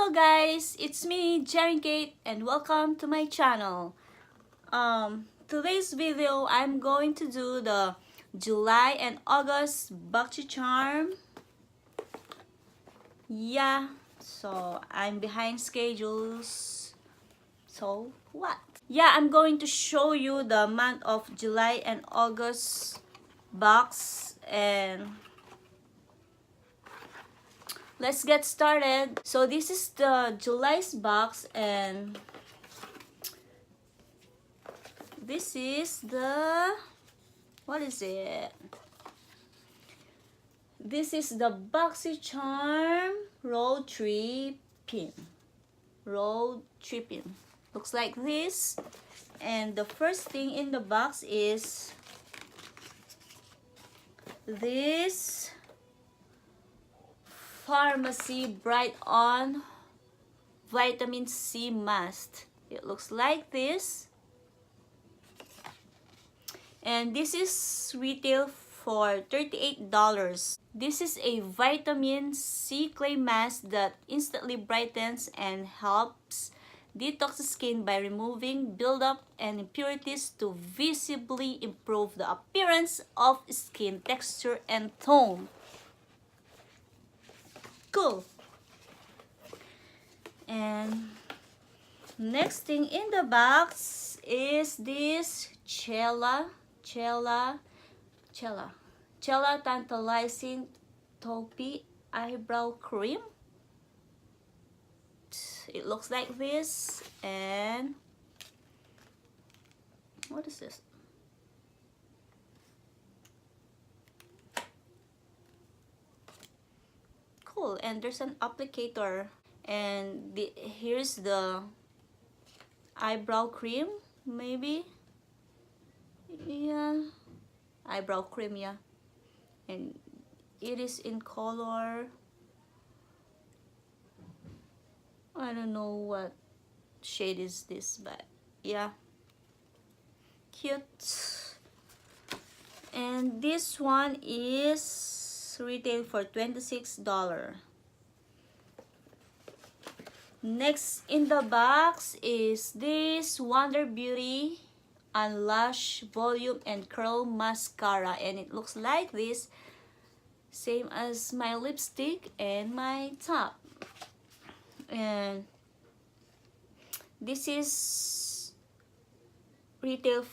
Hello guys, it's me Gerine and welcome to my channel. Today's video I'm going to do the July and August Boxycharm. Yeah, so I'm behind schedules. So what? Yeah, I'm going to show you the month of July and August box, and let's get started. So this is the July's box, and this is the, what is it? This is the Boxycharm Road 3 pin. Road 3 pin. Looks like this. And the first thing in the box is this Pharmacy Bright On Vitamin C Mask. It looks like this. And this is retail for $38. This is a vitamin C clay mask that instantly brightens and helps detox the skin by removing buildup and impurities to visibly improve the appearance of skin texture and tone. Cool. And next thing in the box is this Chella Tantalizing Taupey Eyebrow Cream. It looks like this. And what is this? Cool. And there's an applicator, and here's the eyebrow cream, maybe. Yeah, eyebrow cream, yeah. And it is in color, I don't know what shade is this, but yeah, cute. And this one is retail for $26. Next in the box is this Wonder Beauty Unlash Volume and Curl Mascara, and it looks like this, same as my lipstick and my top. And this is retail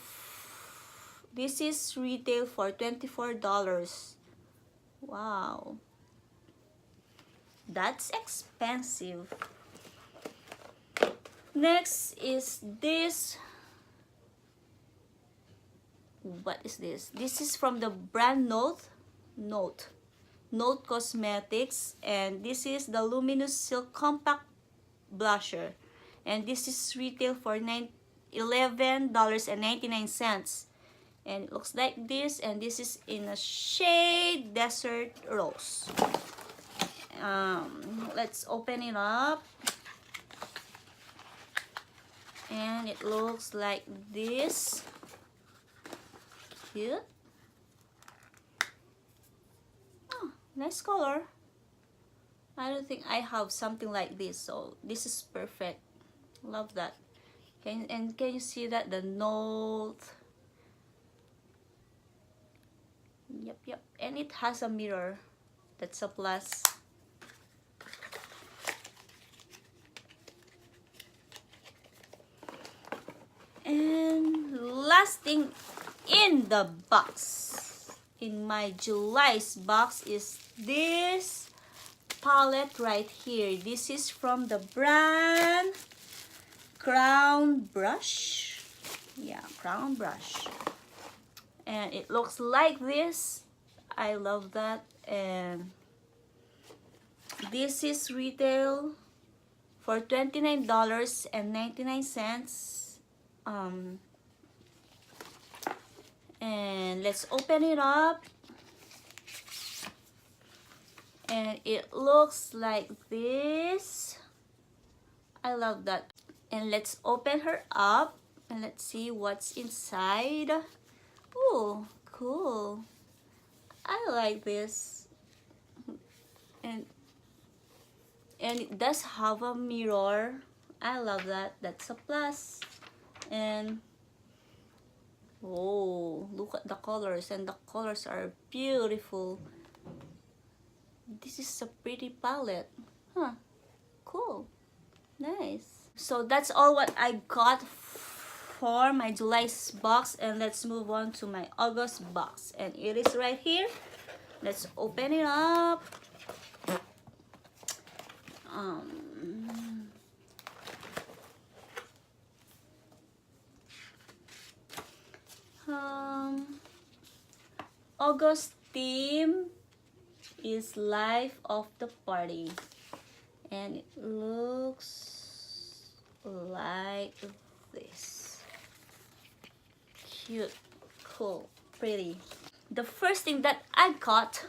for $24. Wow, that's expensive. Next is this. What is this? This is from the brand Note Cosmetics, and this is the Luminous Silk Compact Blusher, and this is retail for $11.99, and it looks like this, and this is in a shade Desert Rose. Let's open it up, and it looks like this. Cute. Oh, nice color. I don't think I have something like this, so this is perfect. Love that. Can you see that, the Note? Yep. And it has a mirror. That's a plus. And last thing in the box, in my July's box, is this palette right here. This is from the brand Crown Brush. Yeah, Crown Brush. And it looks like this. I love that. And this is retail for $29.99. And let's open it up, and it looks like this. I love that. And let's open her up, and let's see what's inside. Oh, cool. I like this. And And it does have a mirror. I love that. That's a plus. And oh, look at the colors, and the colors are beautiful. This is a pretty palette. Huh, cool, nice. So that's all what I got for my July's box, and let's move on to my August box, and it is right here. Let's open it up. August theme is life of the party, and it looks like this. Cute, cool, pretty. The first thing that I got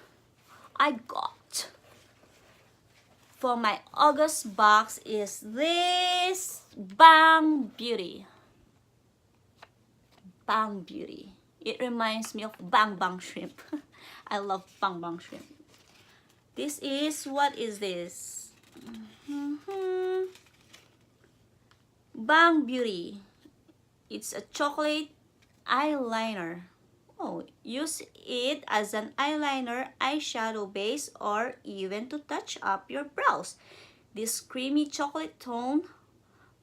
for my August box is this Bang Beauty. Bang Beauty. It reminds me of Bang Bang Shrimp. I love Bang Bang Shrimp. This is, what is this? Bang Beauty. It's a chocolate eyeliner. Oh, use it as an eyeliner, eyeshadow base, or even to touch up your brows. This creamy chocolate tone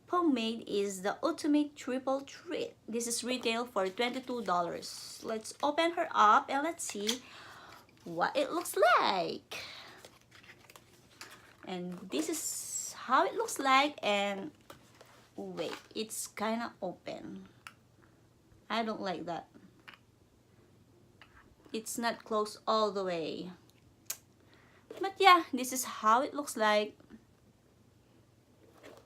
pomade is the ultimate triple treat. This is retail for $22. Let's open her up and let's see what it looks like. And this is how it looks like, and wait, it's kind of open. I don't like that. It's not closed all the way. But yeah, this is how it looks like.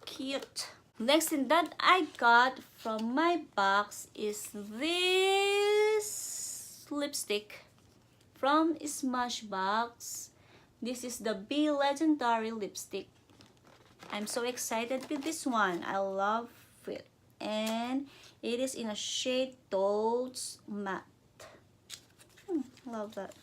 Cute. Next thing that I got from my box is this lipstick from Smashbox. This is the Be Legendary lipstick. I'm so excited with this one. I love it. And it is in a shade Toads Matte. Love that.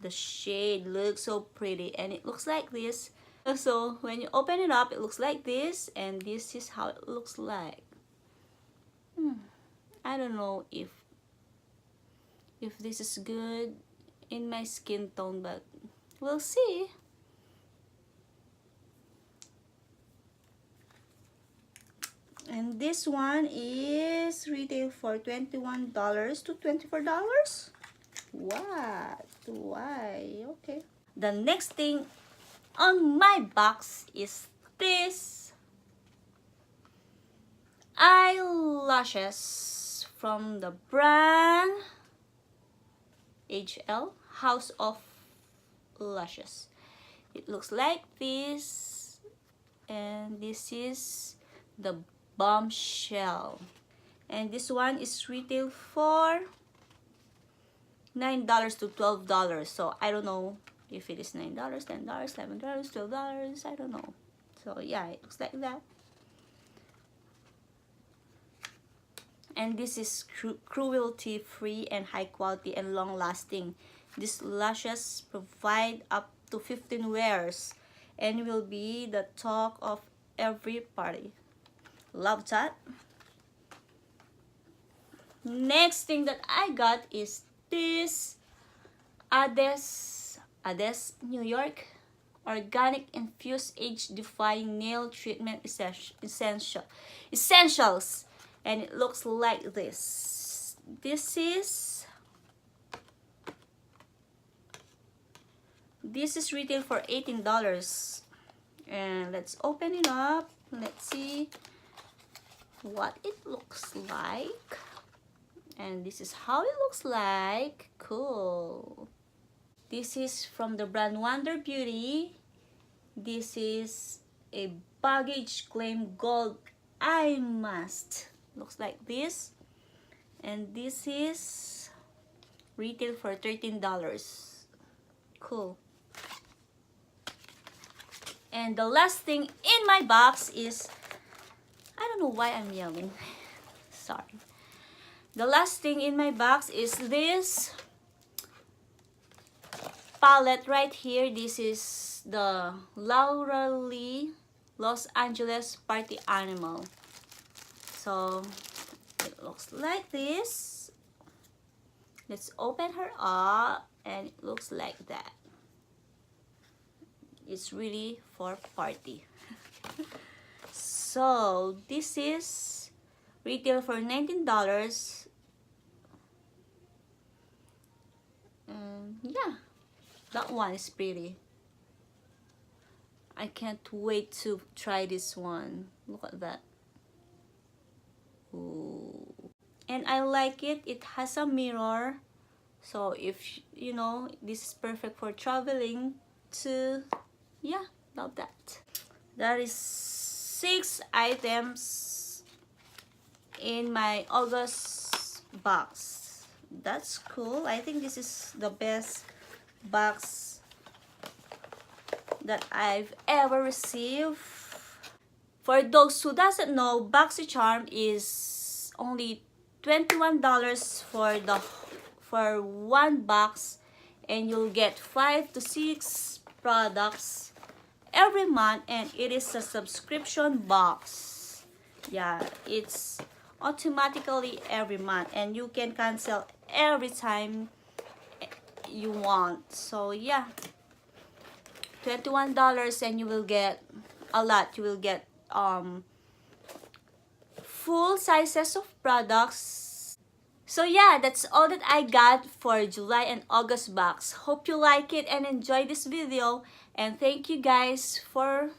The shade looks so pretty, and it looks like this. So when you open it up, it looks like this, and this is how it looks like. I don't know if this is good in my skin tone, but we'll see. And this one is retail for $21 to $24. What? Why? Okay. The next thing on my box is this eyelashes from the brand HL, House of Lashes. It looks like this, and this is the Bombshell, and this one is retail for $9 to $12. So I don't know if it is $9, $10, $11, $12. I don't know. So yeah, it looks like that. And this is cruelty free and high quality and long lasting. These lashes provide up to 15 wears and will be the talk of every party. Love that. Next thing that I got is this Ades New York Organic Infused Age Defying Nail Treatment Essentials, and it looks like this. This is retail for $18, and let's open it up. Let's see what it looks like. And this is how it looks like. Cool. This is from the brand Wonder Beauty. This is a baggage claim gold eye mask. Looks like this. And this is retail for $13. Cool. And the last thing in my box is, I don't know why I'm yelling. Sorry. The last thing in my box is this palette right here. This is the Laura Lee Los Angeles Party Animal. So it looks like this. Let's open her up, and it looks like that. It's really for party. So this is retail for $19. Yeah, that one is pretty. I can't wait to try this one. Look at that. Ooh. And I like it. It has a mirror. So if you know, this is perfect for traveling too. Yeah, love that. That is 6 items in my August box. That's cool. I think this is the best box that I've ever received. For those who doesn't know, Boxycharm is only $21 for one box, and you'll get 5 to 6 products every month, and it is a subscription box. Yeah, it's automatically every month, and you can cancel every time you want. So yeah, $21, and you will get a lot. You will get full sizes of products. So yeah, that's all that I got for July and August box. Hope you like it and enjoy this video, and thank you guys for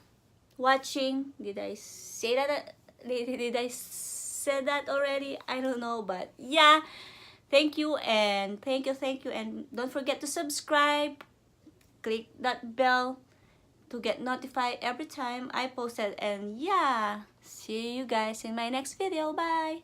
watching. Did I say that? Did I say that already? I don't know, but yeah, thank you, and thank you, and don't forget to subscribe. Click that bell to get notified every time I post it. And yeah, see you guys in my next video. Bye.